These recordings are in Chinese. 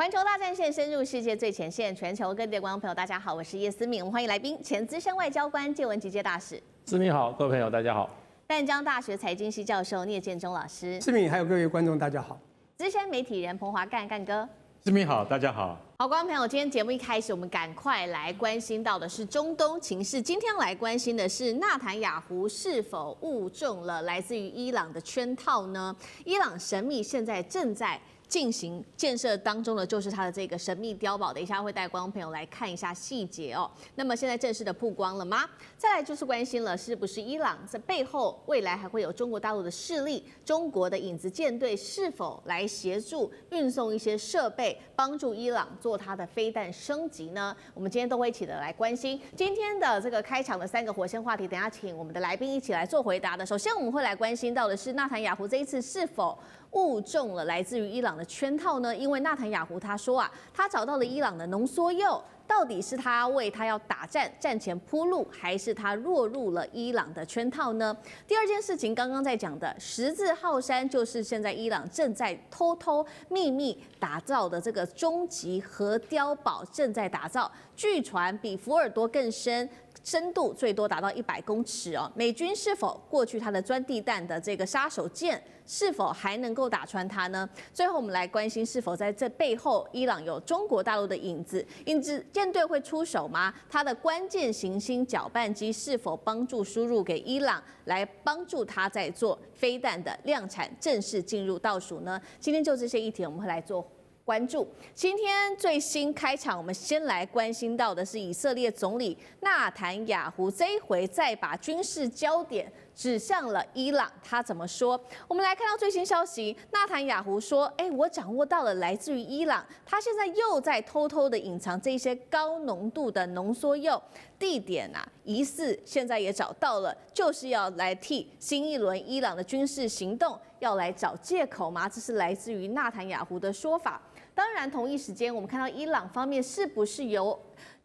环球大战线深入世界最前线，全球各地的观众朋友，大家好，我是叶思敏，我们欢迎来宾前资深外交官介文吉介大使。思敏好，各位朋友大家好。淡江大学财经系教授聂建中老师。思敏还有各位观众大家好。资深媒体人彭华干哥。思敏好，大家好。好，观众朋友，今天节目一开始，我们赶快来关心到的是中东情势。今天要来关心的是纳坦雅胡是否误中了来自于伊朗的圈套呢？伊朗神秘现在正在进行建设当中的就是它的这个神秘碉堡，等一下会带观众朋友来看一下细节哦。那么现在正式的曝光了吗？再来就是关心了，是不是伊朗在背后未来还会有中国大陆的势力？中国的影子舰队是否来协助运送一些设备，帮助伊朗做它的飞弹升级呢？我们今天都会一起的来关心今天的这个开场的3个火线话题。等一下请我们的来宾一起来做回答的。首先我们会来关心到的是纳坦雅胡这一次是否误中了来自于伊朗的圈套呢？因为纳坦雅胡他说啊，他找到了伊朗的浓缩铀，到底是他为他要打战前铺路，还是他落入了伊朗的圈套呢？第二件事情，刚刚在讲的十字号山，就是现在伊朗正在偷偷秘密打造的这个终极核碉堡正在打造，据传比福尔多更深。深度最多达到100公尺哦，美军是否过去它的钻地弹的这个杀手锏是否还能够打穿它呢？最后我们来关心是否在这背后伊朗有中国大陆的影子舰队会出手吗？它的关键行星搅拌机是否帮助输入给伊朗，来帮助它在做飞弹的量产正式进入倒数呢？今天就这些议题我们会来做关注。今天最新开场，我们先来关心到的是以色列总理纳坦雅胡这一回再把军事焦点指向了伊朗，他怎么说？我们来看到最新消息，纳坦雅胡说：“我掌握到了来自于伊朗，他现在又在偷偷的隐藏这些高浓度的浓缩铀，地点啊，疑似现在也找到了，就是要来替新一轮伊朗的军事行动要来找借口吗？这是来自于纳坦雅胡的说法。”当然，同一时间，我们看到伊朗方面是不是有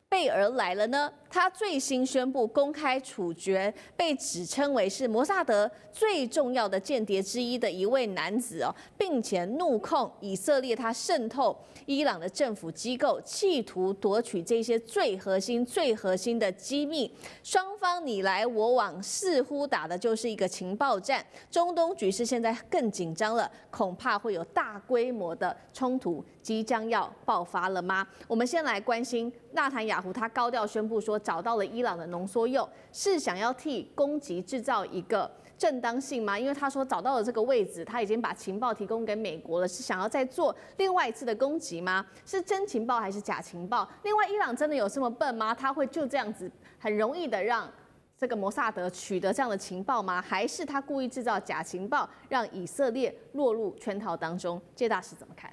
备而来了呢？他最新宣布公开处决被指称为是摩萨德最重要的间谍之一的一位男子哦，并且怒控以色列他渗透伊朗的政府机构，企图夺取这些最核心的机密。双方你来我往，似乎打的就是一个情报战。中东局势现在更紧张了，恐怕会有大规模的冲突即将要爆发了吗？我们先来关心纳坦雅胡，他高调宣布说找到了伊朗的浓缩铀，是想要替攻击制造一个正当性吗？因为他说找到了这个位置，他已经把情报提供给美国了，是想要再做另外一次的攻击吗？是真情报还是假情报？另外，伊朗真的有这么笨吗？他会就这样子很容易的让这个摩萨德取得这样的情报吗？还是他故意制造假情报，让以色列落入圈套当中？介大使怎么看？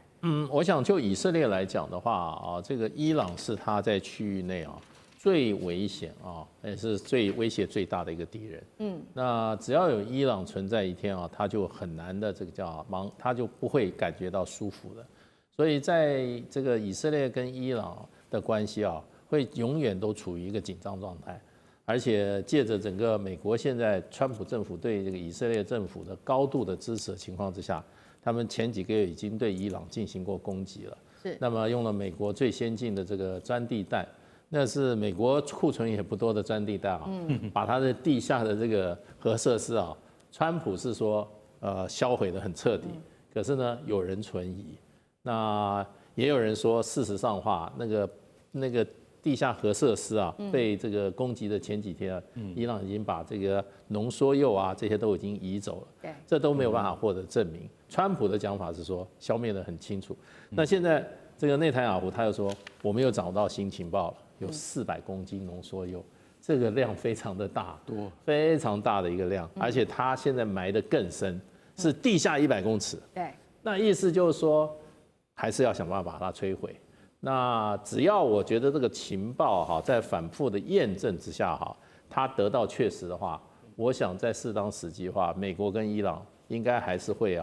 我想就以色列来讲的话啊，这个伊朗是他在区域内啊最危险啊，也是最威胁最大的一个敌人。那只要有伊朗存在一天啊，他就很难的这个叫他就不会感觉到舒服的。所以在这个以色列跟伊朗的关系啊，会永远都处于一个紧张状态。而且借着整个美国现在川普政府对这个以色列政府的高度的支持的情况之下，他们前几个月已经对伊朗进行过攻击了。那么用了美国最先进的这个钻地弹，那是美国库存也不多的钻地弹啊，把它的地下的这个核设施啊，川普是说销毁得很彻底，可是呢有人存疑，那也有人说事实上的话，那个地下核设施啊，被这个攻击的前几天啊，伊朗已经把这个浓缩铀啊这些都已经移走了，这都没有办法获得证明。川普的讲法是说消灭得很清楚。那现在这个内塔尼亚胡他又说，我们又找到新情报了，有400公斤浓缩铀，这个量非常的大，非常大的一个量，而且他现在埋得更深，是地下100公尺。那意思就是说，还是要想办法把它摧毁。那只要我觉得这个情报哈，在反复的验证之下哈，它得到确实的话，我想在适当时机的话，美国跟伊朗应该还是会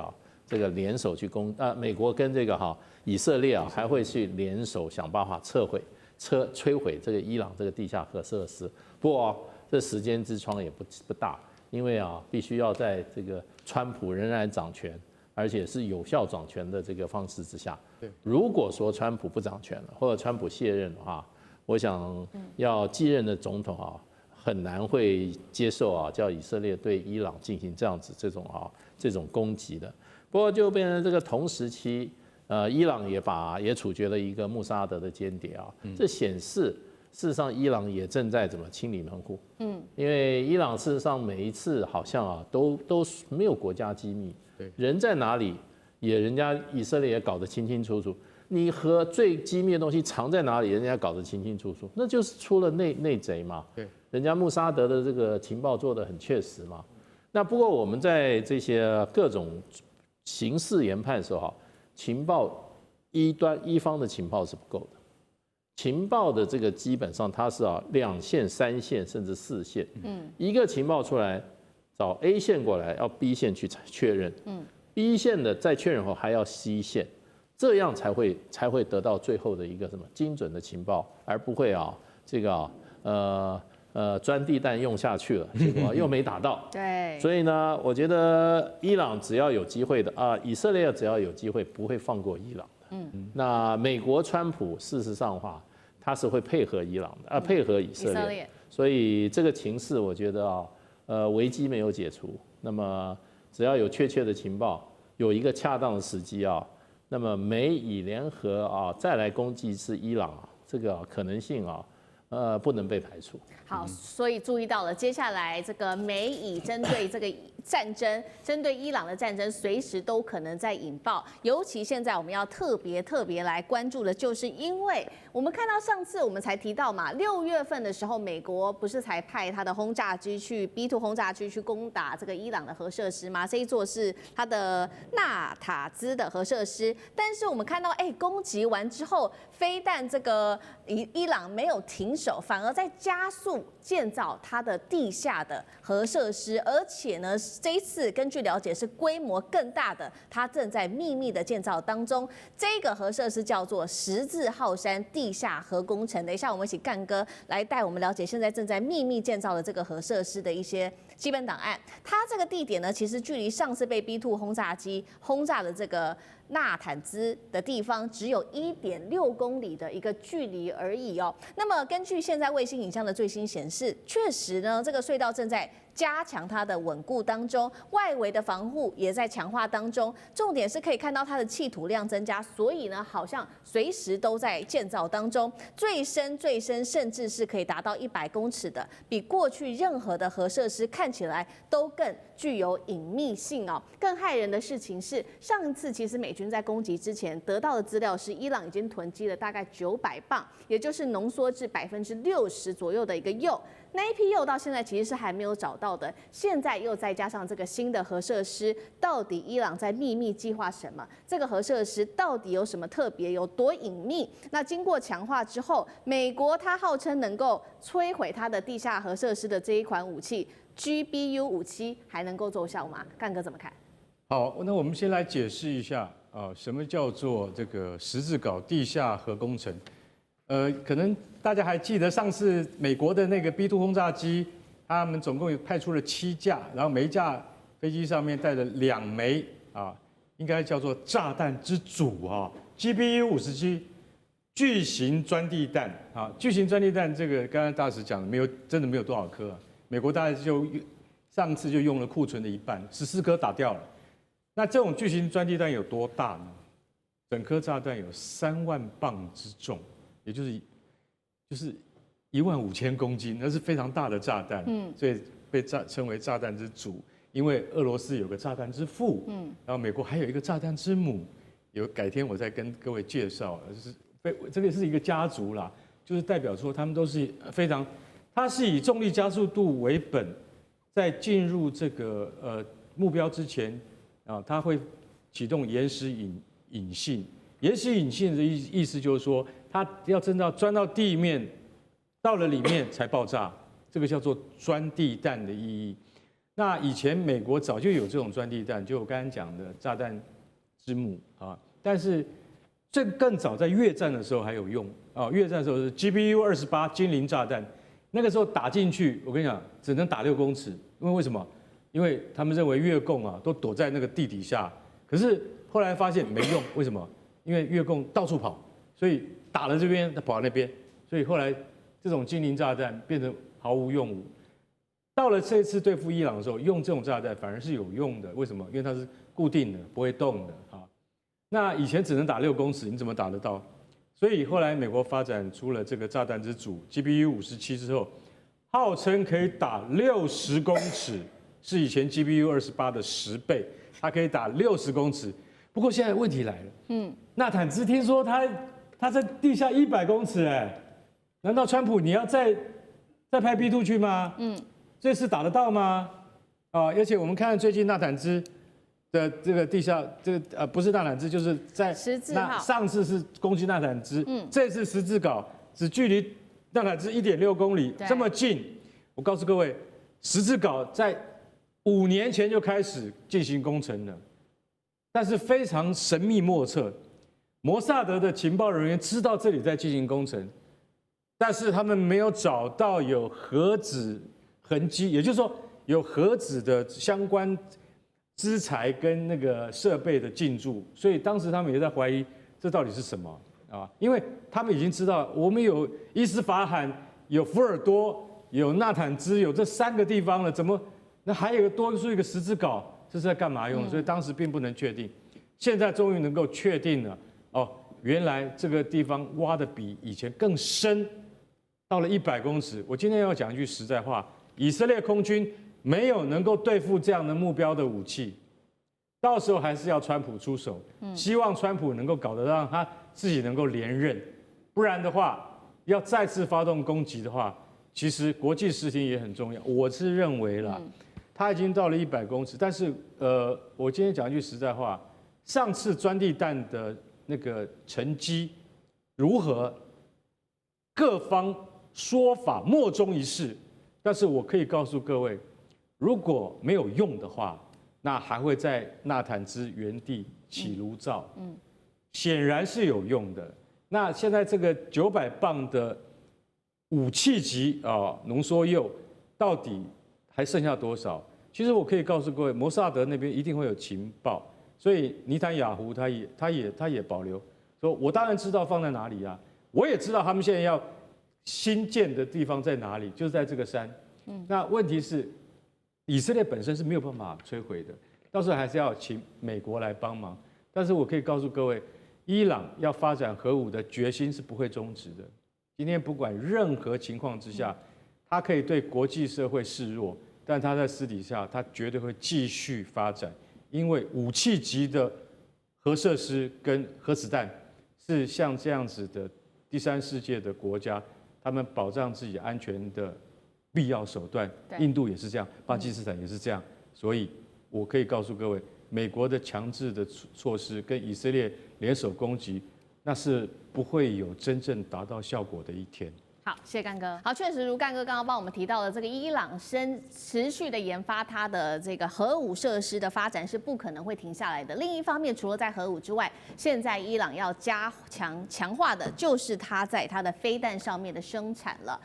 这个联手去美国跟这个以色列还会去联手想办法摧毁这个伊朗这个地下核设施。不过这时间之窗也不大，因为必须要在这个川普仍然掌权，而且是有效掌权的这个方式之下，对，如果说川普不掌权了，或者川普卸任的话，我想要继任的总统啊，很难会接受啊，叫以色列对伊朗进行这种攻击的。不过就变成这个同时期，伊朗也处决了一个穆萨德的间谍啊，这显示事实上伊朗也正在怎么清理门户，因为伊朗事实上每一次好像啊都没有国家机密。人在哪里，人家以色列也搞得清清楚楚。你和最机密的东西藏在哪里，人家搞得清清楚楚，那就是出了内贼嘛。对，人家穆萨德的这个情报做得很确实嘛。那不过我们在这些各种刑事研判的时候，情报一方的情报是不够的，情报的这个基本上它是2线、3线甚至4线。一个情报出来。找 A 线过来，要 B 线去确认，B 线的再确认后还要 C 线，这样才会得到最后的一个什么精准的情报，而不会钻地弹用下去了，结果又没打到。对，所以呢，我觉得伊朗只要有机会的以色列只要有机会不会放过伊朗的。那美国川普事实上的话，他是会配合伊朗的，配合以色列，所以这个情势我觉得危机没有解除，那么只要有确切的情报，有一个恰当的时机那么美以联合再来攻击是伊朗这个可能性不能被排除。好，所以注意到了，接下来这个美以针对这个战争，针对伊朗的战争，随时都可能在引爆。尤其现在我们要特别来关注的，就是因为我们看到上次我们才提到嘛，6月份的时候，美国不是才派他的轰炸机去 B2 轰炸机去攻打这个伊朗的核设施吗？这一座是它的纳塔兹的核设施。但是我们看到，攻击完之后，非但这个伊朗没有停手，反而在加速建造它的地下的核设施，而且呢，这一次根据了解是规模更大的，它正在秘密的建造当中。这个核设施叫做十字号山地下核工程。等一下，我们一起干哥来带我们了解现在正在秘密建造的这个核设施的一些基本档案。它这个地点呢，其实距离上次被 B2 轰炸机轰炸的这个纳坦兹的地方只有1.6公里的一个距离而已哦。那么根据现在卫星影像的最新显示，确实呢，这个隧道正在加强它的稳固当中，外围的防护也在强化当中。重点是可以看到它的气土量增加，所以呢，好像随时都在建造当中。最深，甚至是可以达到100公尺的，比过去任何的核设施看起来都更具有隐秘性哦。更骇人的事情是，上一次其实美军在攻击之前得到的资料是，伊朗已经囤积了大概900磅，也就是浓缩至60%左右的一个铀。那一批铀到现在其实是还没有找到的，现在又再加上这个新的核设施，到底伊朗在秘密计划什么？这个核设施到底有什么特别，有多隐秘？那经过强化之后，美国它号称能够摧毁它的地下核设施的这一款武器 GBU-57还能够奏效吗？干哥怎么看？好，那我们先来解释一下什么叫做这个十字镐地下核工程。可能大家还记得上次美国的那个 B2 轰炸机，他们总共有派出了7架，然后每一架飞机上面带了2枚应该叫做炸弹之主GBU-57巨型钻地弹巨型钻地弹这个刚刚大使讲真的没有多少颗美国大概上次就用了库存的一半，14颗打掉了。那这种巨型钻地弹有多大呢？整颗炸弹有3万磅之重。也就是15000公斤，那是非常大的炸弹，所以被称为炸弹之主。因为俄罗斯有个炸弹之父，然后美国还有一个炸弹之母，改天我再跟各位介绍，这个是一个家族啦，就是代表说他们都是它是以重力加速度为本，在进入这个目标之前它会启动延时引信。延时引信的意思就是说，它要钻到地面，到了里面才爆炸，这个叫做钻地弹的意义。那以前美国早就有这种钻地弹，就我刚才讲的炸弹之母但是这更早在越战的时候还有用越战的时候是 GBU-28精灵炸弹，那个时候打进去，我跟你讲只能打6公尺，因为什么？因为他们认为越共都躲在那个地底下。可是后来发现没用，为什么？因为越共到处跑，所以打了这边，他跑到那边，所以后来这种精灵炸弹变成毫无用武。到了这次对付伊朗的时候，用这种炸弹反而是有用的，为什么？因为它是固定的，不会动的啊。那以前只能打6公尺，你怎么打得到？所以后来美国发展出了这个炸弹之主 GBU-57之后，号称可以打60公尺，是以前 GBU-28的10倍，它可以打60公尺。不过现在问题来了，纳坦兹听说他在地下100公尺，难道川普你要再派 B2 去吗？这次打得到吗？而且我们看最近纳坦兹的这个地下，不是纳坦兹，就是在十字号上次是攻击纳坦兹，这次十字镐只距离纳坦兹1.6公里，这么近。我告诉各位，十字镐在5年前就开始进行工程了，但是非常神秘莫测。摩萨德的情报人员知道这里在进行工程，但是他们没有找到有核子痕迹，也就是说有核子的相关资材跟那个设备的进驻，所以当时他们也在怀疑这到底是什么啊？因为他们已经知道我们有伊斯法罕、有福尔多、有纳坦兹，有这3个地方了，怎么那还有多出一个十字镐，这是在干嘛用的？所以当时并不能确定，现在终于能够确定了。原来这个地方挖的比以前更深，到了100公尺。我今天要讲一句实在话。以色列空军没有能够对付这样的目标的武器，到时候还是要川普出手。希望川普能够搞得让他自己能够连任，不然的话，要再次发动攻击的话，其实国际视听也很重要。我是认为啦，他已经到了100公尺，但是我今天讲一句实在话，上次钻地弹的那个成绩如何，各方说法莫衷一是。但是我可以告诉各位，如果没有用的话，那还会在纳坦兹原地起炉灶。显然是有用的。那现在这个900磅的武器级浓缩铀，到底还剩下多少？其实我可以告诉各位，摩萨德那边一定会有情报，所以尼坦雅胡他也保留，说我当然知道放在哪里啊，我也知道他们现在要新建的地方在哪里，就是在这个山。那问题是，以色列本身是没有办法摧毁的，到时候还是要请美国来帮忙。但是我可以告诉各位，伊朗要发展核武的决心是不会终止的。今天不管任何情况之下，他可以对国际社会示弱，但他在私底下他绝对会继续发展，因为武器级的核设施跟核子弹是像这样子的第三世界的国家，他们保障自己安全的必要手段。印度也是这样，巴基斯坦也是这样，所以我可以告诉各位，美国的强制的措施跟以色列联手攻击，那是不会有真正达到效果的一天。好，谢谢干哥。好，确实如干哥刚刚帮我们提到的，这个伊朗持续的研发它的这个核武设施的发展是不可能会停下来的。另一方面，除了在核武之外，现在伊朗要强化的就是它在它的飞弹上面的生产了。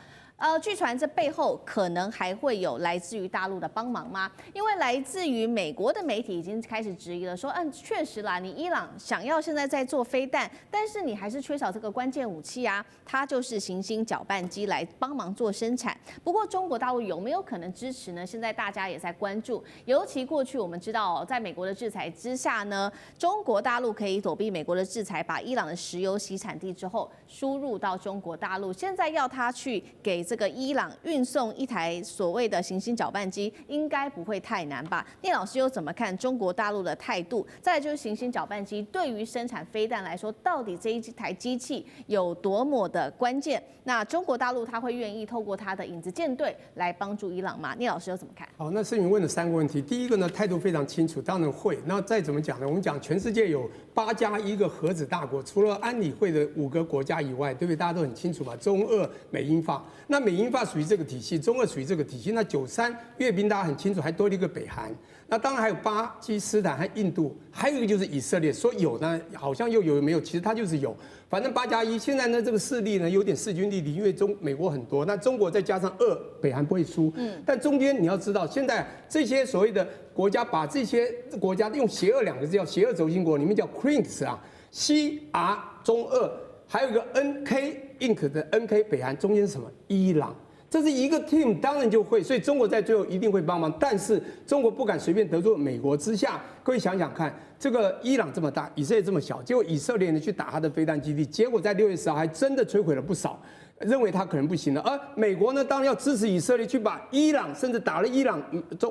据传这背后可能还会有来自于大陆的帮忙吗？因为来自于美国的媒体已经开始质疑了，说，确实啦，你伊朗想要现在在做飞弹，但是你还是缺少这个关键武器啊，它就是行星搅拌机来帮忙做生产。不过中国大陆有没有可能支持呢？现在大家也在关注，尤其过去我们知道，在美国的制裁之下呢，中国大陆可以躲避美国的制裁，把伊朗的石油洗产地之后输入到中国大陆，现在要他去给这个伊朗运送一台所谓的行星搅拌机，应该不会太难吧？聂老师又怎么看中国大陆的态度？再来就是行星搅拌机对于生产飞弹来说，到底这一台机器有多么的关键？那中国大陆他会愿意透过他的影子舰队来帮助伊朗吗？聂老师又怎么看？好，那世明问了3个问题。第一个呢，态度非常清楚，当然会。那再怎么讲呢？我们讲全世界有8+1个核子大国，除了安理会的5个国家以外，对不对？大家都很清楚嘛，中俄美英法。那美英法属于这个体系，中俄属于这个体系。那93阅兵大家很清楚，还多了一个北韩。那当然还有巴基斯坦和印度，还有一个就是以色列。说有呢，好像又有没有？其实它就是有。反正8+1，现在呢这个势力呢有点势均力敌，因为美国很多，那中国再加上2，北韩不会输。但中间你要知道，现在这些所谓的国家把这些国家用邪恶2个字叫邪恶轴心国，里面叫 CRINKS 啊 ，CR 中俄，还有一个 NK Inc 的 NK 北韩，中间是什么？伊朗。这是一个 team， 当然就会，所以中国在最后一定会帮忙，但是中国不敢随便得罪美国之下，各位想想看，这个伊朗这么大，以色列这么小，结果以色列呢去打他的飞弹基地，结果在6月10号还真的摧毁了不少，认为他可能不行了，而美国呢当然要支持以色列去把伊朗，甚至打了伊朗，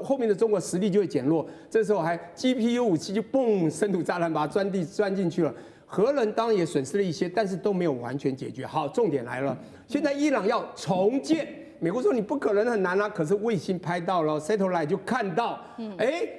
后面的中国实力就会减弱，这时候还 GPU 武器就嘣，深土炸弹把它钻进去了。核能当然也损失了一些，但是都没有完全解决。好，重点来了，现在伊朗要重建。美国说你不可能很难啊，可是卫星拍到了 ，satellite 就看到，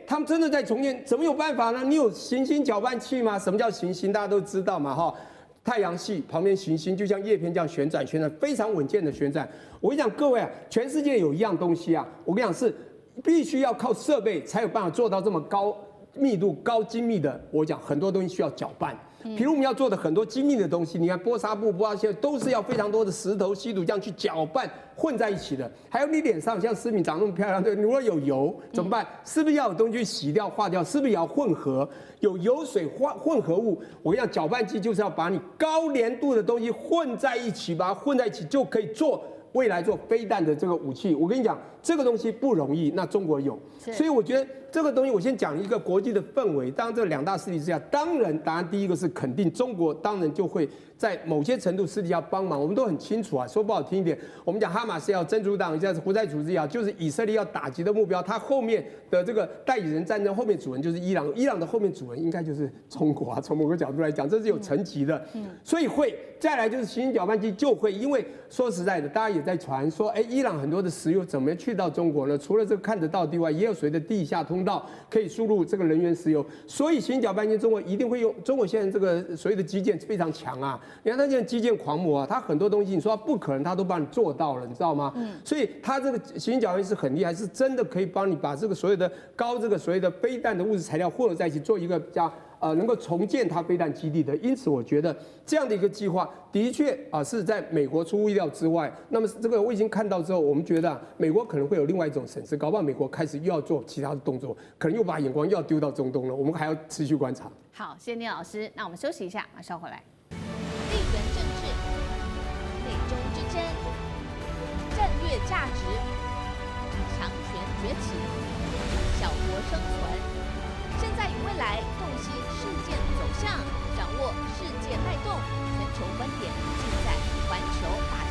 他们真的在重建，怎么有办法呢？你有行星搅拌器吗？什么叫行星？大家都知道嘛，哈，太阳系旁边行星就像叶片这样旋转，非常稳健的旋转。我跟你讲，各位啊，全世界有一样东西啊，我跟你讲是必须要靠设备才有办法做到这么高密度、高精密的。我讲很多东西需要搅拌。比如我们要做的很多精密的东西，你看波纱布、波纱线都是要非常多的石头、稀土这样去搅拌混在一起的。还有你脸上像诗敏长那么漂亮，对，如果有油怎么办？是不是要有东西去洗掉、化掉？是不是也要混合？有油水混合物，我跟你讲，搅拌机就是要把你高粘度的东西混在一起，把它混在一起就可以做未来做飞弹的这个武器。我跟你讲，这个东西不容易，那中国有，所以我觉得。这个东西我先讲一个国际的氛围。当然，这2大势力之下，当然答案第一个是肯定中国，当然就会在某些程度私底下帮忙。我们都很清楚啊，说不好听一点，我们讲哈马斯也好，真主党也好，胡塞组织也好，就是以色列要打击的目标。它后面的这个代理人战争后面主人就是伊朗，伊朗的后面主人应该就是中国啊。从某个角度来讲，这是有层级的，所以会再来就是行星搅拌机就会，因为说实在的，大家也在传说，伊朗很多的石油怎么去到中国呢？除了这个看得到地外，也有所谓的地下通道可以输入这个能源石油，所以行星搅拌机中国一定会用。中国现在这个所谓的基建非常强啊，你看他现在基建狂魔啊，他很多东西你说他不可能，他都帮你做到了，你知道吗？所以他这个行星搅拌机是很厉害，是真的可以帮你把这个所有的这个所谓的飞弹的物质材料混合在一起，做一个比较能够重建它飞弹基地的。因此，我觉得这样的一个计划的确是在美国出乎意料之外。那么这个我已经看到之后，我们觉得美国可能会有另外一种审视，搞不好美国开始又要做其他的动作，可能又把眼光又要丢到中东了。我们还要持续观察。好，谢谢聂老师。那我们休息一下，马上回来。地缘政治、美中之争、战略价值、强权崛起、小国生存。现在与未来洞悉事件走向，掌握世界脉动，全球观点尽在环球大